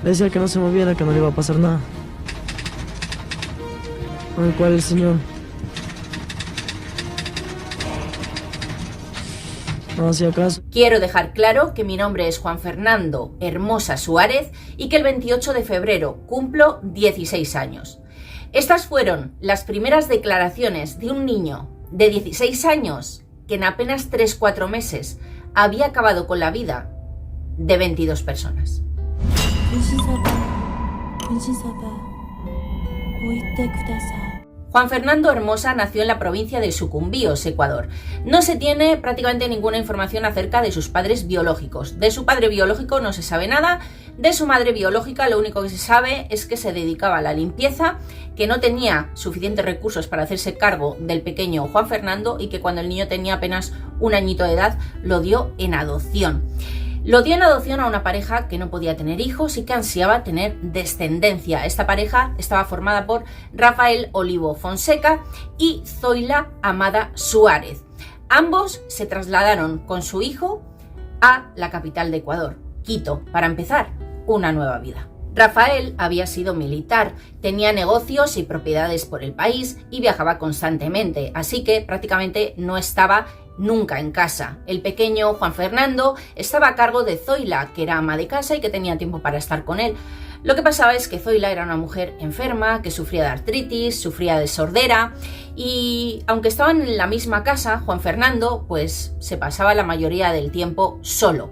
Le decía que no se moviera, que no le iba a pasar nada. Con el cual el señor no hacía caso. Quiero dejar claro que mi nombre es Juan Fernando Hermosa Suárez y que el 28 de febrero cumplo 16 años. Estas fueron las primeras declaraciones de un niño de 16 años que en apenas 3-4 meses había acabado con la vida de 22 personas. Juan Fernando Hermosa nació en la provincia de Sucumbíos, Ecuador. No se tiene prácticamente ninguna información acerca de sus padres biológicos. De su padre biológico no se sabe nada. De su madre biológica lo único que se sabe es que se dedicaba a la limpieza, que no tenía suficientes recursos para hacerse cargo del pequeño Juan Fernando y que cuando el niño tenía apenas un añito de edad lo dio en adopción. Lo dio en adopción a una pareja que no podía tener hijos y que ansiaba tener descendencia. Esta pareja estaba formada por Rafael Olivo Fonseca y Zoila Amada Suárez. Ambos se trasladaron con su hijo a la capital de Ecuador, Quito, para empezar una nueva vida. Rafael había sido militar, tenía negocios y propiedades por el país y viajaba constantemente, así que prácticamente no estaba nunca en casa. El pequeño Juan Fernando estaba a cargo de Zoila, que era ama de casa y que tenía tiempo para estar con él. Lo que pasaba es que Zoila era una mujer enferma, que sufría de artritis, sufría de sordera y aunque estaban en la misma casa, Juan Fernando pues se pasaba la mayoría del tiempo solo.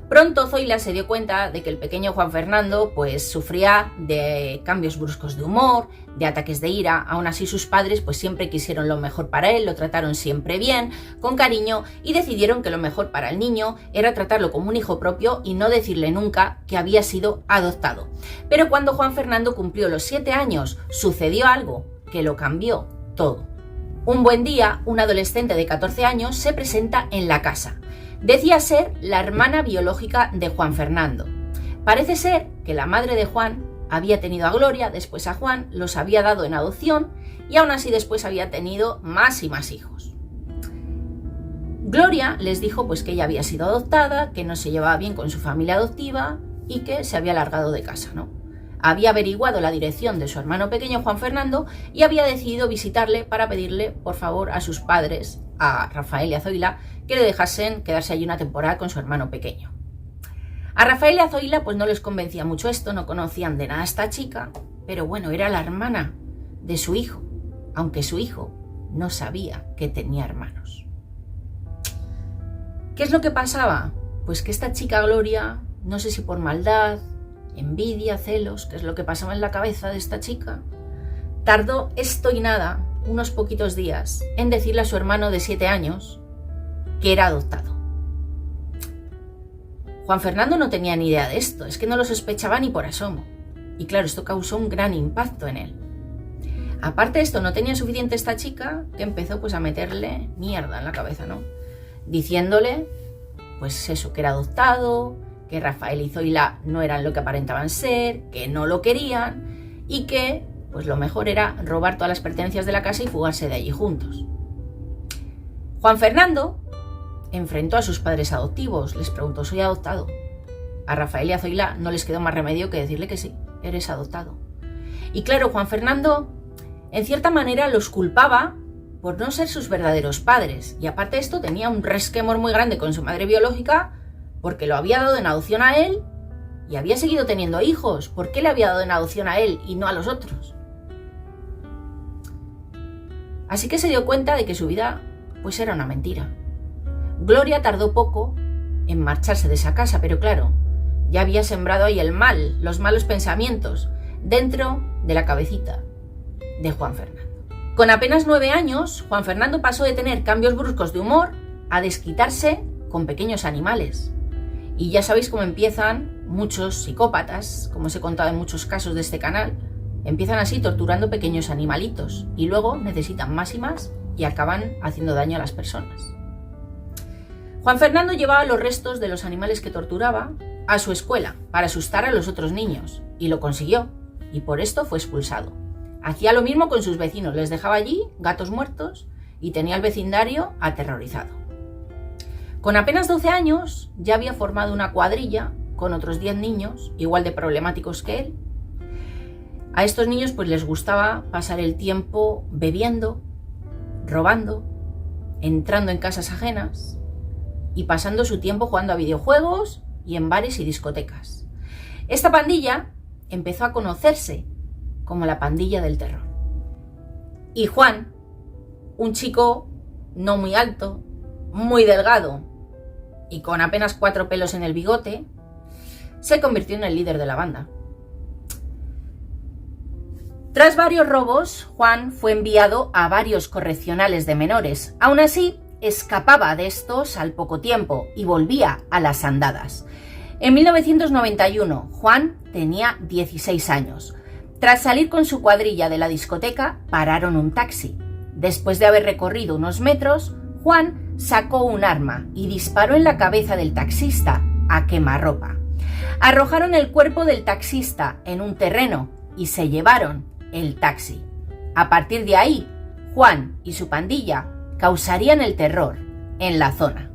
Pronto Zoila se dio cuenta de que el pequeño Juan Fernando pues sufría de cambios bruscos de humor, de ataques de ira. Aún así sus padres pues siempre quisieron lo mejor para él, lo trataron siempre bien, con cariño y decidieron que lo mejor para el niño era tratarlo como un hijo propio y no decirle nunca que había sido adoptado. Pero cuando Juan Fernando cumplió los 7 años sucedió algo que lo cambió todo. Un buen día, un adolescente de 14 años se presenta en la casa. Decía ser la hermana biológica de Juan Fernando. Parece ser que la madre de Juan había tenido a Gloria, después a Juan, los había dado en adopción y aún así después había tenido más y más hijos. Gloria les dijo pues que ella había sido adoptada, que no se llevaba bien con su familia adoptiva y que se había largado de casa, ¿no? Había averiguado la dirección de su hermano pequeño Juan Fernando y había decidido visitarle para pedirle por favor a sus padres, a Rafael y a Zoila, que le dejasen quedarse allí una temporada con su hermano pequeño. A Rafael y a Zoila pues no les convencía mucho esto, no conocían de nada a esta chica, pero bueno, era la hermana de su hijo, aunque su hijo no sabía que tenía hermanos. ¿Qué es lo que pasaba? Pues que esta chica Gloria, no sé si por maldad, envidia, celos, que es lo que pasaba en la cabeza de esta chica, tardó esto y nada, unos poquitos días, en decirle a su hermano de 7 años que era adoptado. Juan Fernando no tenía ni idea de esto, es que no lo sospechaba ni por asomo. Y claro, esto causó un gran impacto en él. Aparte de esto, no tenía suficiente esta chica que empezó pues a meterle mierda en la cabeza, ¿no? Diciéndole, pues eso, que era adoptado, que Rafael y Zoila no eran lo que aparentaban ser, que no lo querían y que pues lo mejor era robar todas las pertenencias de la casa y fugarse de allí juntos. Juan Fernando enfrentó a sus padres adoptivos, les preguntó, ¿soy adoptado? A Rafael y a Zoila no les quedó más remedio que decirle que sí, eres adoptado. Y claro, Juan Fernando en cierta manera los culpaba por no ser sus verdaderos padres y aparte de esto tenía un resquemor muy grande con su madre biológica porque lo había dado en adopción a él y había seguido teniendo hijos. ¿Por qué le había dado en adopción a él y no a los otros? Así que se dio cuenta de que su vida pues era una mentira. Gloria tardó poco en marcharse de esa casa, pero claro, ya había sembrado ahí el mal, los malos pensamientos, dentro de la cabecita de Juan Fernando. Con apenas 9 años, Juan Fernando pasó de tener cambios bruscos de humor a desquitarse con pequeños animales. Y ya sabéis cómo empiezan muchos psicópatas, como os he contado en muchos casos de este canal, empiezan así torturando pequeños animalitos y luego necesitan más y más y acaban haciendo daño a las personas. Juan Fernando llevaba los restos de los animales que torturaba a su escuela para asustar a los otros niños y lo consiguió y por esto fue expulsado. Hacía lo mismo con sus vecinos, les dejaba allí gatos muertos y tenía al vecindario aterrorizado. Con apenas 12 años ya había formado una cuadrilla con otros 10 niños, igual de problemáticos que él. A estos niños pues les gustaba pasar el tiempo bebiendo, robando, entrando en casas ajenas y pasando su tiempo jugando a videojuegos y en bares y discotecas. Esta pandilla empezó a conocerse como la pandilla del terror. Y Juan, un chico no muy alto, muy delgado y con apenas 4 pelos en el bigote, se convirtió en el líder de la banda. Tras varios robos, Juan fue enviado a varios correccionales de menores. Aún así, escapaba de estos al poco tiempo y volvía a las andadas. En 1991, Juan tenía 16 años. Tras salir con su cuadrilla de la discoteca, pararon un taxi. Después de haber recorrido unos metros, Juan sacó un arma y disparó en la cabeza del taxista a quemarropa. Arrojaron el cuerpo del taxista en un terreno y se llevaron el taxi. A partir de ahí, Juan y su pandilla causarían el terror en la zona.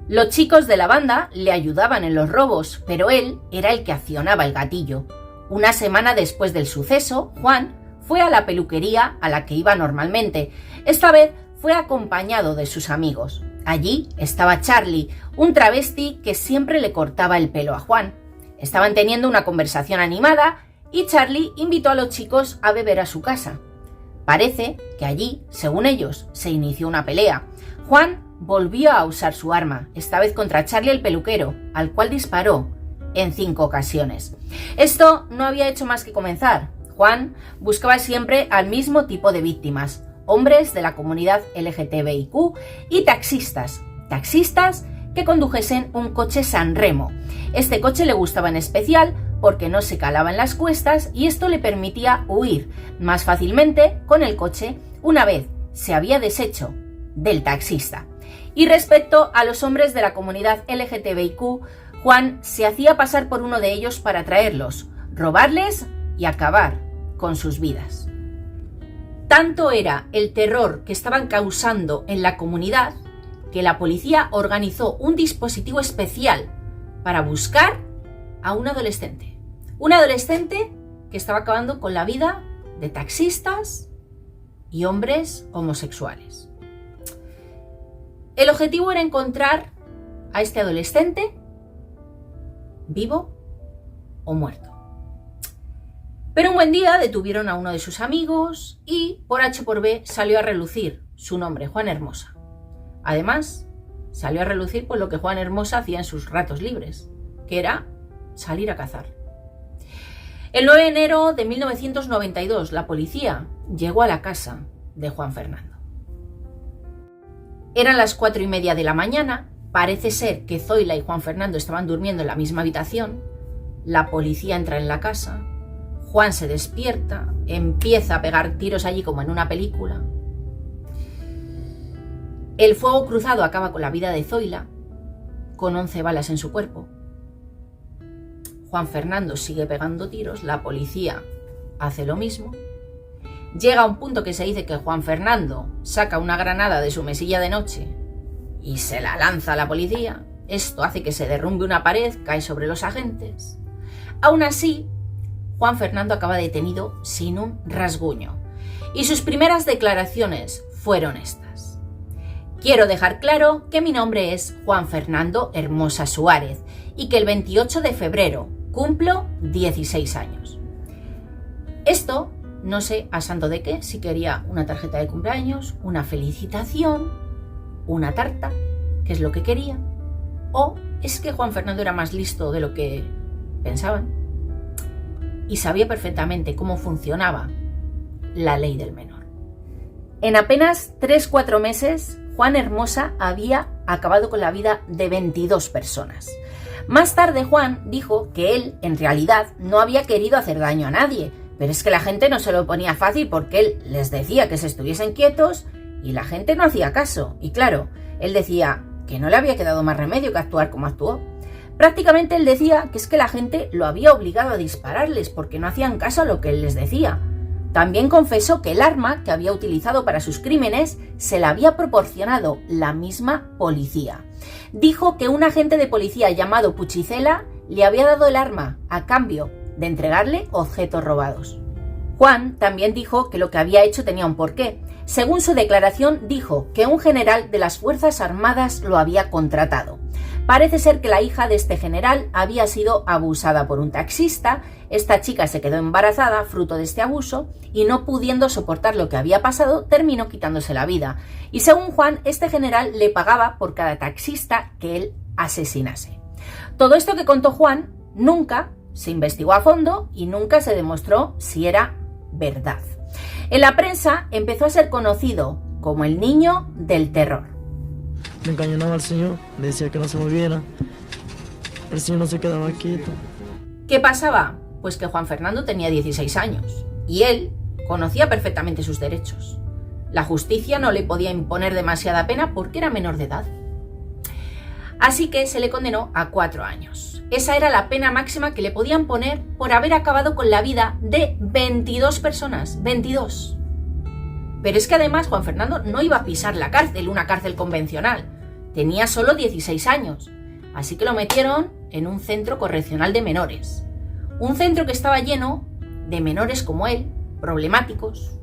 Los chicos de la banda le ayudaban en los robos, pero él era el que accionaba el gatillo. Una semana después del suceso, Juan fue a la peluquería a la que iba normalmente. Esta vez fue acompañado de sus amigos. Allí estaba Charlie, un travesti que siempre le cortaba el pelo a Juan. Estaban teniendo una conversación animada y Charlie invitó a los chicos a beber a su casa. Parece que allí, según ellos, se inició una pelea. Juan volvió a usar su arma, esta vez contra Charlie el peluquero, al cual disparó en 5 ocasiones. Esto no había hecho más que comenzar. Juan buscaba siempre al mismo tipo de víctimas, hombres de la comunidad LGTBIQ y taxistas que condujesen un coche Sanremo. Este coche le gustaba en especial porque no se calaba en las cuestas y esto le permitía huir más fácilmente con el coche una vez se había deshecho del taxista. Y respecto a los hombres de la comunidad LGTBIQ, Juan se hacía pasar por uno de ellos para atraerlos, robarles y acabar con sus vidas. Tanto era el terror que estaban causando en la comunidad que la policía organizó un dispositivo especial para buscar a un adolescente. Un adolescente que estaba acabando con la vida de taxistas y hombres homosexuales. El objetivo era encontrar a este adolescente vivo o muerto. Pero un buen día detuvieron a uno de sus amigos y por H por B salió a relucir su nombre, Juan Hermosa. Además, salió a relucir por lo que Juan Hermosa hacía en sus ratos libres, que era salir a cazar. El 9 de enero de 1992, la policía llegó a la casa de Juan Fernando. Eran las 4:30 de la mañana, parece ser que Zoila y Juan Fernando estaban durmiendo en la misma habitación. La policía entra en la casa, Juan se despierta, empieza a pegar tiros allí como en una película. El fuego cruzado acaba con la vida de Zoila, con 11 balas en su cuerpo. Juan Fernando sigue pegando tiros, la policía hace lo mismo. Llega a un punto que se dice que Juan Fernando saca una granada de su mesilla de noche y se la lanza a la policía. Esto hace que se derrumbe una pared, cae sobre los agentes. Aún así, Juan Fernando acaba detenido sin un rasguño. Y sus primeras declaraciones fueron estas: quiero dejar claro que mi nombre es Juan Fernando Hermosa Suárez y que el 28 de febrero cumplo 16 años. Esto no sé a santo de qué, si quería una tarjeta de cumpleaños, una felicitación, una tarta, que es lo que quería, o es que Juan Fernando era más listo de lo que pensaban y sabía perfectamente cómo funcionaba la ley del menor. En apenas 3-4 meses, Juan Hermosa había acabado con la vida de 22 personas. Más tarde Juan dijo que él, en realidad, no había querido hacer daño a nadie, pero es que la gente no se lo ponía fácil porque él les decía que se estuviesen quietos y la gente no hacía caso. Y claro, él decía que no le había quedado más remedio que actuar como actuó. Prácticamente él decía que es que la gente lo había obligado a dispararles porque no hacían caso a lo que él les decía. También confesó que el arma que había utilizado para sus crímenes se la había proporcionado la misma policía. Dijo que un agente de policía llamado Puchicela le había dado el arma a cambio de entregarle objetos robados. Juan también dijo que lo que había hecho tenía un porqué. Según su declaración, dijo que un general de las Fuerzas Armadas lo había contratado. Parece ser que la hija de este general había sido abusada por un taxista. Esta chica se quedó embarazada fruto de este abuso y, no pudiendo soportar lo que había pasado, terminó quitándose la vida. Y según Juan, este general le pagaba por cada taxista que él asesinase. Todo esto que contó Juan nunca se investigó a fondo y nunca se demostró si era verdad. En la prensa empezó a ser conocido como el niño del terror. Me encañonaba al señor, le decía que no se moviera. El señor no se quedaba quieto. ¿Qué pasaba? Pues que Juan Fernando tenía 16 años y él conocía perfectamente sus derechos. La justicia no le podía imponer demasiada pena porque era menor de edad. Así que se le condenó a 4 años. Esa era la pena máxima que le podían poner por haber acabado con la vida de 22 personas. 22. Pero es que además Juan Fernando no iba a pisar la cárcel, una cárcel convencional. Tenía solo 16 años. Así que lo metieron en un centro correccional de menores. Un centro que estaba lleno de menores como él, problemáticos,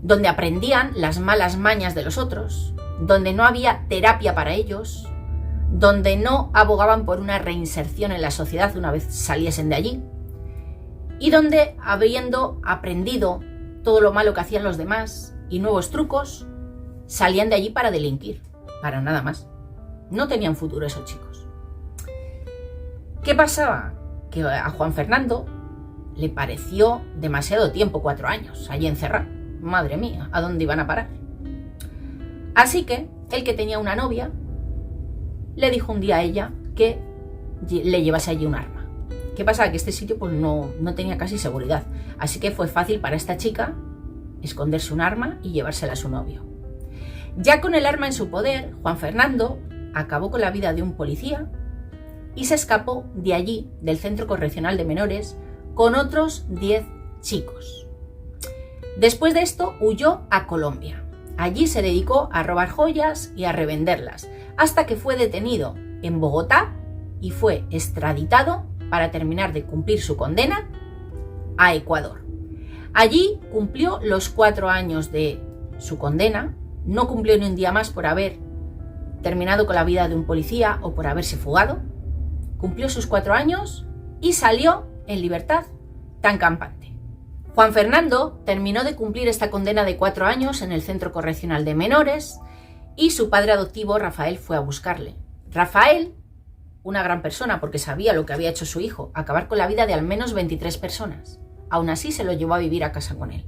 donde aprendían las malas mañas de los otros, donde no había terapia para ellos, donde no abogaban por una reinserción en la sociedad una vez saliesen de allí, y donde, habiendo aprendido todo lo malo que hacían los demás y nuevos trucos, salían de allí para delinquir, para nada más. No tenían futuro esos chicos. ¿Qué pasaba? Que a Juan Fernando le pareció demasiado tiempo, 4 años, allí encerrado. Madre mía, ¿a dónde iban a parar? Así que el que tenía una novia le dijo un día a ella que le llevase allí un arma. ¿Qué pasa? Que este sitio pues no tenía casi seguridad. Así que fue fácil para esta chica esconderse un arma y llevársela a su novio. Ya con el arma en su poder, Juan Fernando acabó con la vida de un policía y se escapó de allí, del Centro Correccional de Menores, con otros 10 chicos. Después de esto huyó a Colombia. Allí se dedicó a robar joyas y a revenderlas, hasta que fue detenido en Bogotá y fue extraditado para terminar de cumplir su condena a Ecuador. Allí cumplió los 4 años de su condena, no cumplió ni un día más por haber terminado con la vida de un policía o por haberse fugado. Cumplió sus 4 años y salió en libertad tan campante. Juan Fernando terminó de cumplir esta condena de 4 años en el Centro Correccional de Menores y su padre adoptivo, Rafael, fue a buscarle. Rafael, una gran persona porque sabía lo que había hecho su hijo, acabar con la vida de al menos 23 personas. Aún así se lo llevó a vivir a casa con él.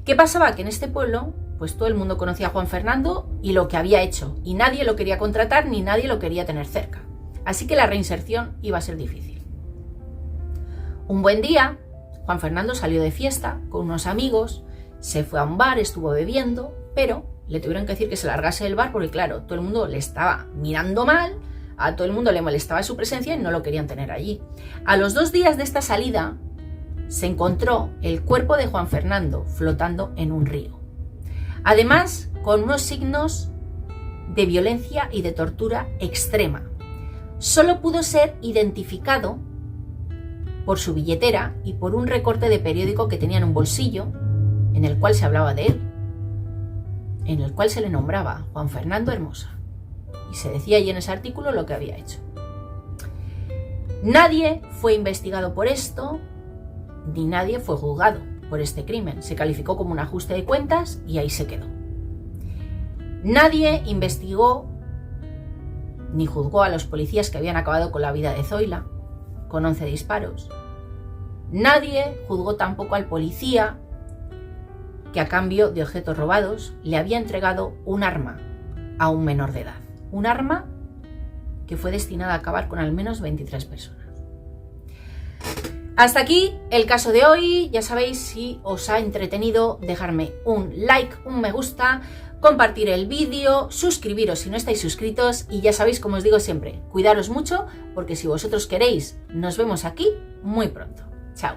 ¿Qué pasaba? Que en este pueblo, pues todo el mundo conocía a Juan Fernando y lo que había hecho, y nadie lo quería contratar ni nadie lo quería tener cerca. Así que la reinserción iba a ser difícil. Un buen día, Juan Fernando salió de fiesta con unos amigos, se fue a un bar, estuvo bebiendo, pero le tuvieron que decir que se largase del bar porque, claro, todo el mundo le estaba mirando mal, a todo el mundo le molestaba su presencia y no lo querían tener allí. A los 2 días de esta salida, se encontró el cuerpo de Juan Fernando flotando en un río. Además, con unos signos de violencia y de tortura extrema. Solo pudo ser identificado por su billetera y por un recorte de periódico que tenía en un bolsillo, en el cual se hablaba de él, en el cual se le nombraba Juan Fernando Hermosa. Y se decía allí en ese artículo lo que había hecho. Nadie fue investigado por esto, ni nadie fue juzgado por este crimen. Se calificó como un ajuste de cuentas y ahí se quedó. Nadie investigó ni juzgó a los policías que habían acabado con la vida de Zoila, con 11 disparos. Nadie juzgó tampoco al policía que, a cambio de objetos robados, le había entregado un arma a un menor de edad. Un arma que fue destinada a acabar con al menos 23 personas. Hasta aquí el caso de hoy. Ya sabéis, si os ha entretenido, dejarme un like, un me gusta, compartir el vídeo, suscribiros si no estáis suscritos y ya sabéis, como os digo siempre, cuidaros mucho porque si vosotros queréis, nos vemos aquí muy pronto. Chao.